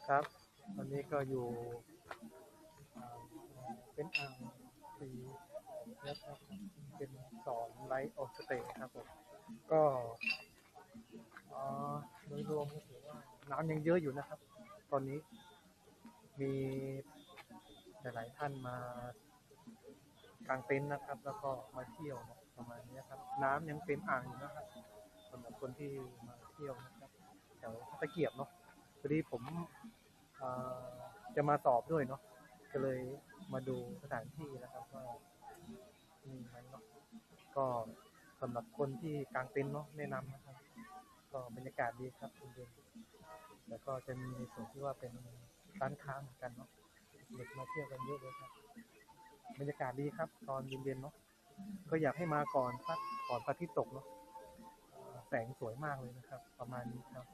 ครับตอนนี้ก็อยู่อ่าเป็นอ่างสีนะครับเป็นสอนไลท์ออสเตย์ครับผมก็โดยรวมก็ถือว่าน้ำยังเยอะอยู่นะครับตอนนี้มีหลายๆท่านมากางเต็นท์นะครับแล้วก็มาเที่ยวนะประมาณนี้ครับน้ำยังเต็มอ่างอยู่นะครับสำหรับคนที่มาเที่ยวนะครับแถวตะเกียบเนาะพอดีผมอ่าจะมาสอบด้วยเนาะก็เลยมาดูสถานที่นะครับว่ามีไหมเนาะก็สำหรับคนที่กางเต็นท์เนาะแนะนำนะครับก็บรรยากาศดีครับคุณเย็นแล้วก็จะมีในส่วนที่ว่าเป็นร้านค้าเหมือนกันเนาะเด็กมาเที่ยวกันเยอะเลยครับบรรยากาศดีครับตอนเย็นๆเนาะก็อยากให้มาก่อนสักก่อนพระอาทิตย์ตกเนาะแสงสวยมากเลยนะครับประมาณนี้ครับ